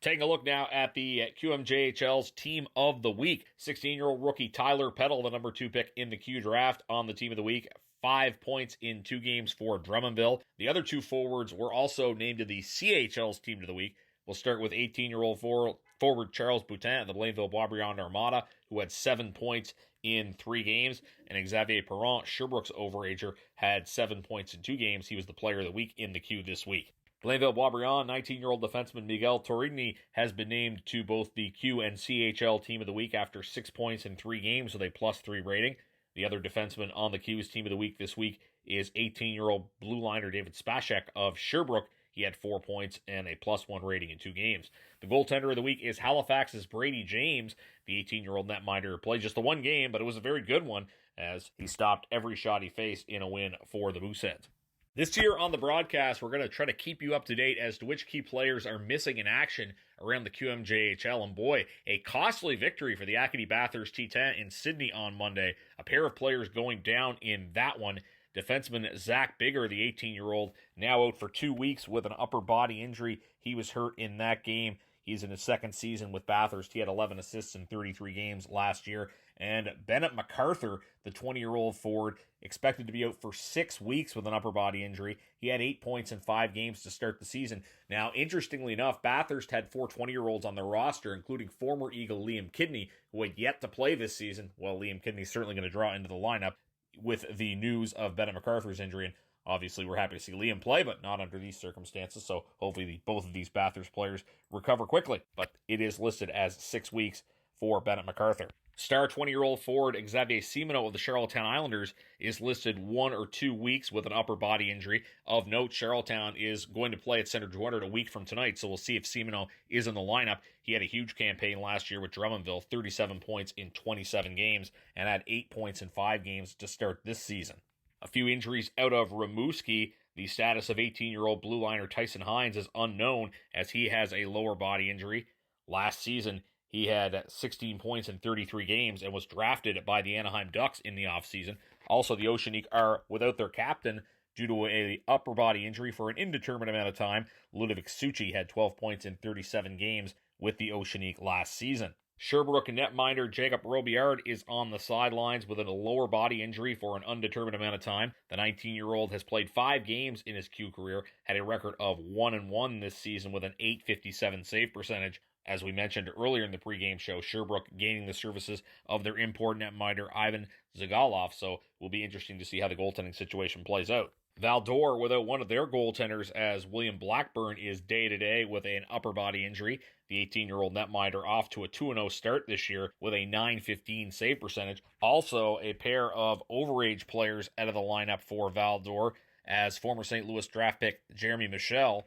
Taking a look now at the QMJHL's Team of the Week. 16-year-old rookie Tyler Peddle, the number 2 pick in the Q draft, on the Team of the Week. 5 points in 2 games for Drummondville. The other 2 forwards were also named to the CHL's Team of the Week. We'll start with 18-year-old forward Charles Boutin of the Blainville-Boisbriand Armada, who had 7 points in 3 games. And Xavier Perron, Sherbrooke's overager, had 7 points in 2 games. He was the player of the week in the Q this week. Blainville-Boisbriand, 19-year-old defenseman Miguel Torigny has been named to both the Q and CHL Team of the Week after 6 points in 3 games with a +3 rating. The other defenseman on the Q's Team of the Week this week is 18-year-old blue liner David Spacek of Sherbrooke. He had 4 points and a +1 rating in 2 games. The goaltender of the week is Halifax's Brady James. The 18-year-old netminder played just the 1 game, but it was a very good one as he stopped every shot he faced in a win for the Mooseheads. This year on the broadcast, we're going to try to keep you up to date as to which key players are missing in action around the QMJHL. And boy, a costly victory for the Acadie Bathurst T10 in Sydney on Monday. A pair of players going down in that one. Defenseman Zach Bigger, the 18-year-old, now out for 2 weeks with an upper body injury. He was hurt in that game. He's in his 2nd season with Bathurst. He had 11 assists in 33 games last year. And Bennett MacArthur, the 20-year-old forward, expected to be out for 6 weeks with an upper body injury. He had 8 points in 5 games to start the season. Now, interestingly enough, Bathurst had 4 20-year-olds on their roster, including former Eagle Liam Kidney, who had yet to play this season. Well, Liam Kidney's certainly going to draw into the lineup with the news of Bennett MacArthur's injury. And obviously, we're happy to see Liam play, but not under these circumstances. So hopefully both of these Bathurst players recover quickly. But it is listed as 6 weeks for Bennett MacArthur. Star 20-year-old forward Xavier Simoneau of the Charlottetown Islanders is listed 1 or 2 weeks with an upper body injury. Of note, Charlottetown is going to play at Centre Juárez a week from tonight, so we'll see if Simoneau is in the lineup. He had a huge campaign last year with Drummondville, 37 points in 27 games, and had 8 points in 5 games to start this season. A few injuries out of Rimouski. The status of 18-year-old blue liner Tyson Hines is unknown as he has a lower body injury. Last season, he had 16 points in 33 games and was drafted by the Anaheim Ducks in the offseason. Also, the Oceanique are without their captain due to a upper body injury for an indeterminate amount of time. Ludovic Succi had 12 points in 37 games with the Oceanique last season. Sherbrooke netminder Jacob Robillard is on the sidelines with a lower body injury for an undetermined amount of time. The 19-year-old has played 5 games in his Q career, had a record of 1-1 this season with an .857 save percentage. As we mentioned earlier in the pregame show, Sherbrooke gaining the services of their import netminder Ivan Zagalov, so it will be interesting to see how the goaltending situation plays out. Val-d'Or without one of their goaltenders as William Blackburn is day-to-day with an upper body injury. The 18-year-old netminder off to a 2-0 start this year with a .915 save percentage. Also, a pair of overage players out of the lineup for Val-d'Or as former St. Louis draft pick Jeremy Michel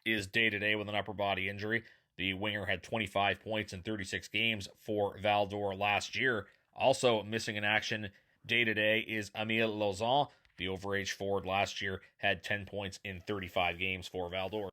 is day-to-day with an upper body injury. The winger had 25 points in 36 games for Val-d'Or last year. Also missing in action day-to-day is Emile Lauzon. The overage forward last year had 10 points in 35 games for Val-d'Or.